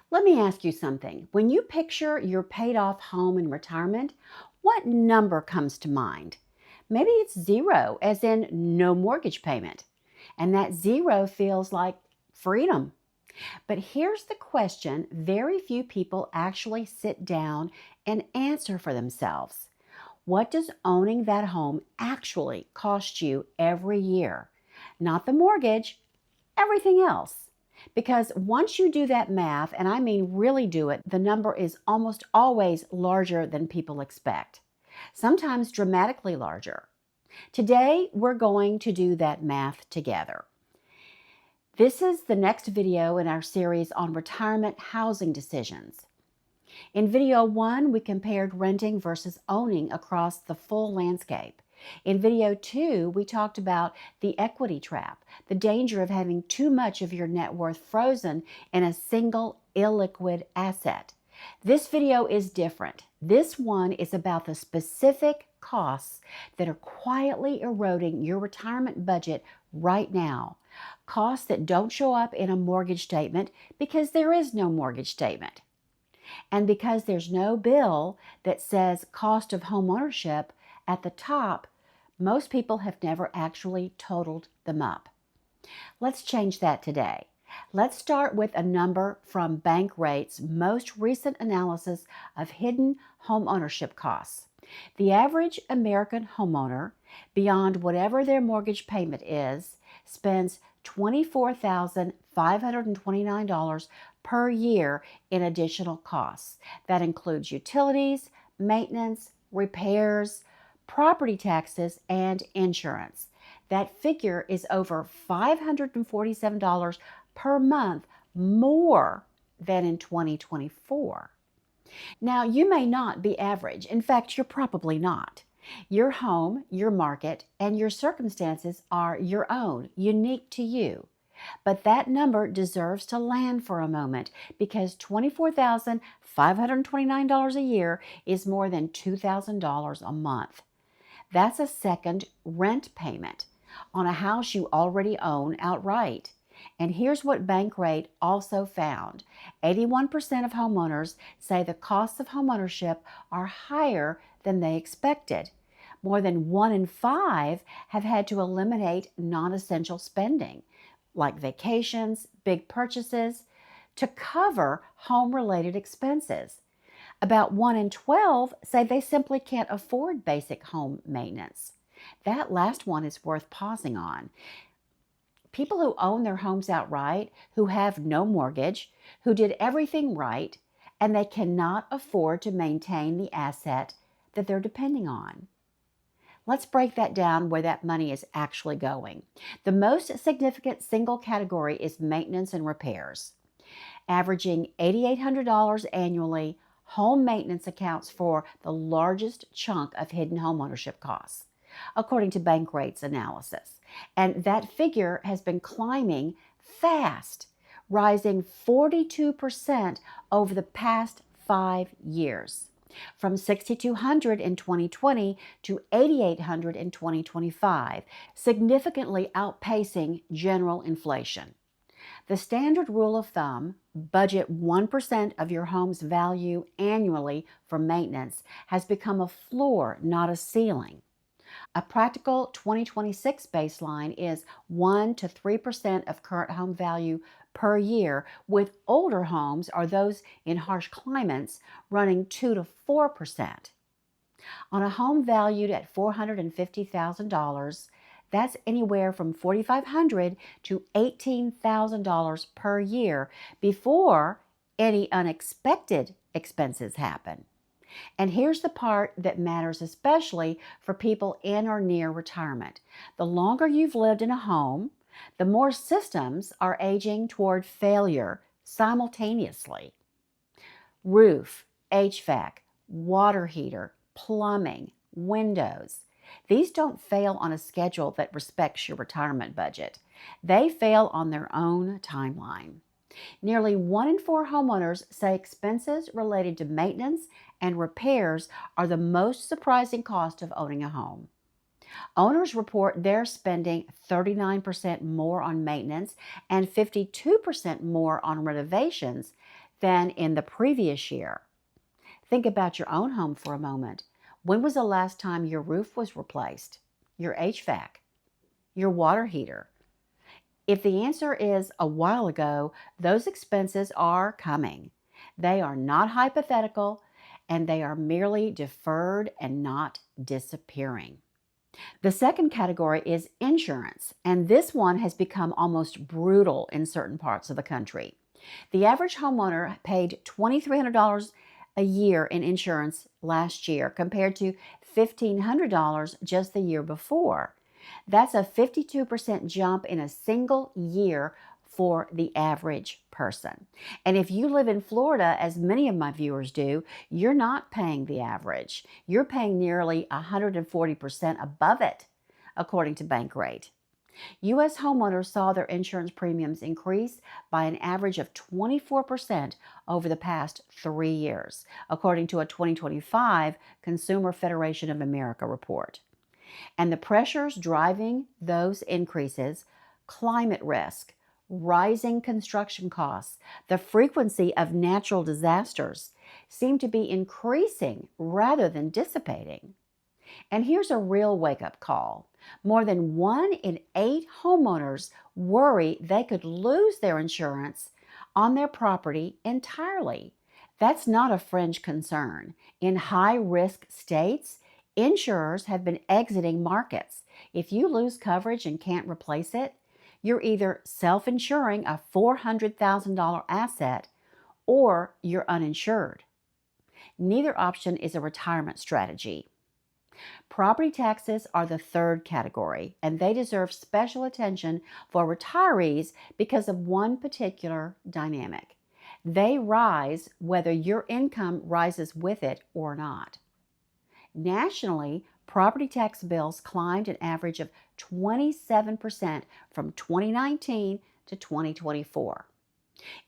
Let me ask you something. When you picture your paid off home in retirement, what number comes to mind? Maybe it's zero, as in no mortgage payment. And that zero feels like freedom. But here's the question very few people actually sit down and answer for themselves. What does owning that home actually cost you every year? Not the mortgage, everything else. Because once you do that math, and I mean really do it, the number is almost always larger than people expect, sometimes dramatically larger. Today, we're going to do that math together. This is the next video in our series on retirement housing decisions. In video 1, we compared renting versus owning across the full landscape. In video 2, we talked about the equity trap, the danger of having too much of your net worth frozen in a single illiquid asset. This video is different. This one is about the specific costs that are quietly eroding your retirement budget right now. Costs that don't show up in a mortgage statement because there is no mortgage statement. And because there's no bill that says cost of home ownership at the top, most people have never actually totaled them up. Let's change that today. Let's start with a number from Bankrate's most recent analysis of hidden home ownership costs. The average American homeowner, beyond whatever their mortgage payment is, spends $24,529 per year in additional costs. That includes utilities, maintenance, repairs, property taxes, and insurance. That figure is over $547 per month more than in 2024. Now, you may not be average. In fact, you're probably not. Your home, your market, and your circumstances are your own, unique to you. But that number deserves to land for a moment because $24,529 a year is more than $2,000 a month. That's a second rent payment on a house you already own outright. And here's what Bankrate also found. 81% of homeowners say the costs of homeownership are higher than they expected. More than 1 in 5 have had to eliminate non-essential spending, like vacations, big purchases, to cover home-related expenses. About 1 in 12 say they simply can't afford basic home maintenance. That last one is worth pausing on. People who own their homes outright, who have no mortgage, who did everything right, and they cannot afford to maintain the asset that they're depending on. Let's break that down where that money is actually going. The most significant single category is maintenance and repairs. Averaging $8,800 annually, home maintenance accounts for the largest chunk of hidden homeownership costs, according to Bankrate's analysis. And that figure has been climbing fast, rising 42% over the past 5 years, from $6,200 in 2020 to $8,800 in 2025, significantly outpacing general inflation. The standard rule of thumb, budget 1% of your home's value annually for maintenance, has become a floor, not a ceiling. A practical 2026 baseline is 1 to 3% of current home value per year, with older homes or those in harsh climates running 2 to 4%. On a home valued at $450,000, that's anywhere from $4,500 to $18,000 per year before any unexpected expenses happen. And here's the part that matters especially for people in or near retirement. The longer you've lived in a home, the more systems are aging toward failure simultaneously. Roof, HVAC, water heater, plumbing, windows. These don't fail on a schedule that respects your retirement budget. They fail on their own timeline. Nearly 1 in 4 homeowners say expenses related to maintenance and repairs are the most surprising cost of owning a home. Owners report they're spending 39% more on maintenance and 52% more on renovations than in the previous year. Think about your own home for a moment. When was the last time your roof was replaced? Your HVAC? Your water heater? If the answer is a while ago, those expenses are coming. They are not hypothetical, and they are merely deferred and not disappearing. The second category is insurance, and this one has become almost brutal in certain parts of the country. The average homeowner paid $2,300 a year in insurance last year compared to $1,500 just the year before. That's a 52% jump in a single year for the average person. And if you live in Florida, as many of my viewers do, you're not paying the average. You're paying nearly 140% above it, according to Bankrate. U.S. homeowners saw their insurance premiums increase by an average of 24% over the past 3 years, according to a 2025 Consumer Federation of America report. And the pressures driving those increases: climate risk, rising construction costs, the frequency of natural disasters, seem to be increasing rather than dissipating. And here's a real wake-up call. More than 1 in 8 homeowners worry they could lose their insurance on their property entirely. That's not a fringe concern. In high-risk states, insurers have been exiting markets. If you lose coverage and can't replace it, you're either self-insuring a $400,000 asset or you're uninsured. Neither option is a retirement strategy. Property taxes are the third category, and they deserve special attention for retirees because of one particular dynamic. They rise whether your income rises with it or not. Nationally, property tax bills climbed an average of 27% from 2019 to 2024.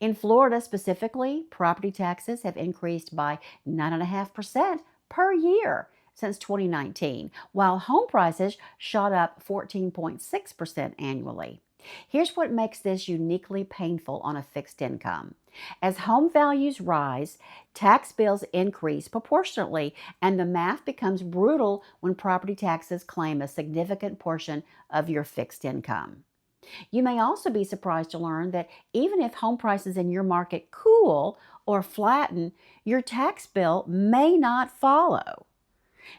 In Florida specifically, property taxes have increased by 9.5% per year since 2019, while home prices shot up 14.6% annually. Here's what makes this uniquely painful on a fixed income. As home values rise, tax bills increase proportionately, and the math becomes brutal when property taxes claim a significant portion of your fixed income. You may also be surprised to learn that even if home prices in your market cool or flatten, your tax bill may not follow.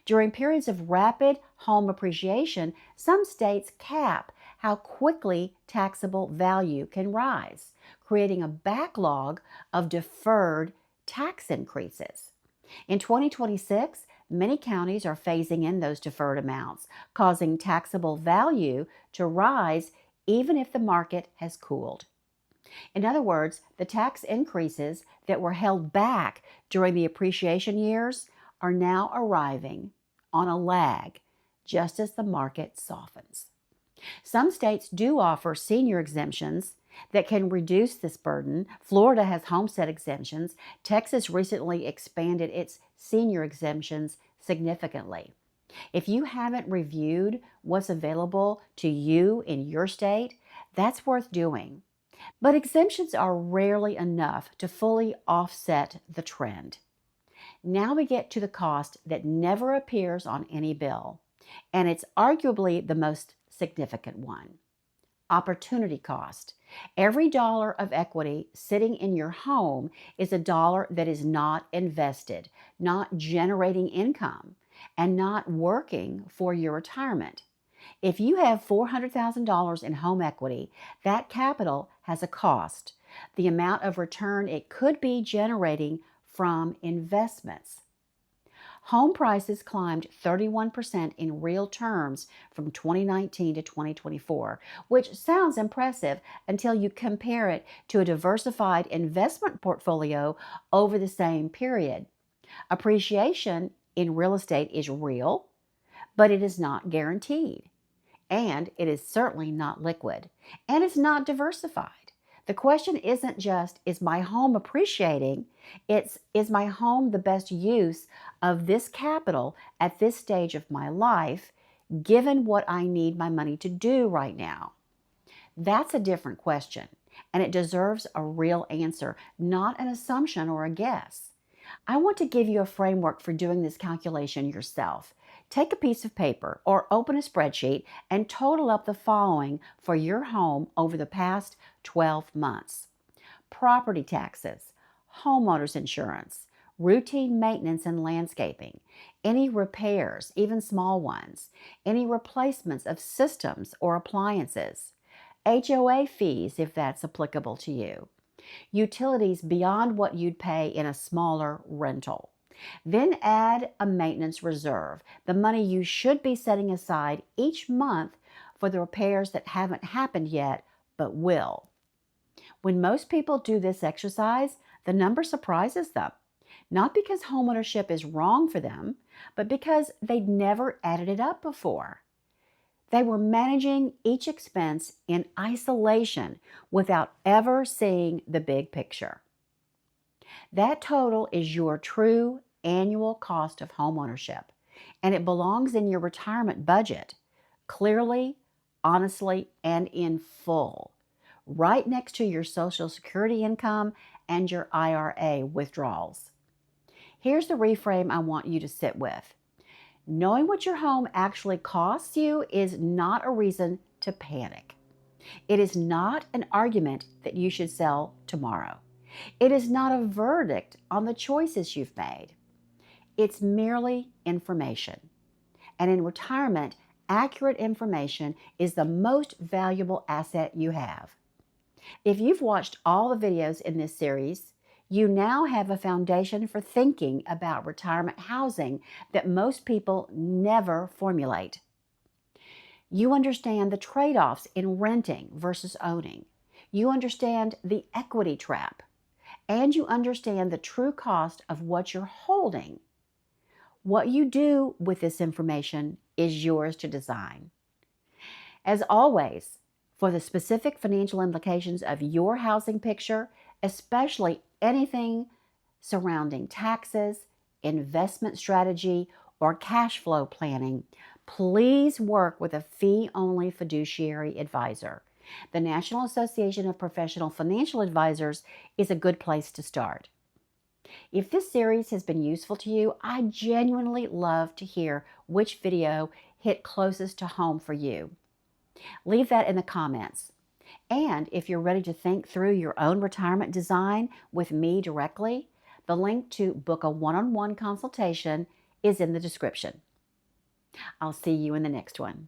During periods of rapid home appreciation, some states cap how quickly taxable value can rise, creating a backlog of deferred tax increases. In 2026, many counties are phasing in those deferred amounts, causing taxable value to rise even if the market has cooled. In other words, the tax increases that were held back during the appreciation years are now arriving on a lag, just as the market softens. Some states do offer senior exemptions that can reduce this burden. Florida has homestead exemptions. Texas recently expanded its senior exemptions significantly. If you haven't reviewed what's available to you in your state, that's worth doing. But exemptions are rarely enough to fully offset the trend. Now we get to the cost that never appears on any bill, and it's arguably the most significant one: opportunity cost. Every dollar of equity sitting in your home is a dollar that is not invested, not generating income, and not working for your retirement. If you have $400,000 in home equity, that capital has a cost: the amount of return it could be generating from investments. Home prices climbed 31% in real terms from 2019 to 2024, which sounds impressive until you compare it to a diversified investment portfolio over the same period. Appreciation in real estate is real, but it is not guaranteed. And it is certainly not liquid. And it's not diversified. The question isn't just, is my home appreciating? It's, is my home the best use of this capital at this stage of my life, given what I need my money to do right now? That's a different question. and it deserves a real answer, not an assumption or a guess. I want to give you a framework for doing this calculation yourself. Take a piece of paper or open a spreadsheet and total up the following for your home over the past 12 months. Property taxes, homeowners insurance, routine maintenance and landscaping, any repairs, even small ones, any replacements of systems or appliances, HOA fees if that's applicable to you, utilities beyond what you'd pay in a smaller rental. Then add a maintenance reserve, the money you should be setting aside each month for the repairs that haven't happened yet but will. When most people do this exercise, the number surprises them. Not because homeownership is wrong for them, but because they'd never added it up before. They were managing each expense in isolation without ever seeing the big picture. That total is your true annual cost of homeownership, and it belongs in your retirement budget, clearly, honestly, and in full, right next to your Social Security income and your IRA withdrawals. Here's the reframe I want you to sit with. Knowing what your home actually costs you is not a reason to panic. It is not an argument that you should sell tomorrow. It is not a verdict on the choices you've made. It's merely information. And in retirement, accurate information is the most valuable asset you have. If you've watched all the videos in this series, you now have a foundation for thinking about retirement housing that most people never formulate. You understand the trade-offs in renting versus owning. You understand the equity trap. And you understand the true cost of what you're holding. What you do with this information is yours to design. As always, for the specific financial implications of your housing picture, especially anything surrounding taxes, investment strategy, or cash flow planning, please work with a fee-only fiduciary advisor. The National Association of Professional Financial Advisors is a good place to start. If this series has been useful to you, I genuinely love to hear which video hit closest to home for you. Leave that in the comments. And if you're ready to think through your own retirement design with me directly, the link to book a one-on-one consultation is in the description. I'll see you in the next one.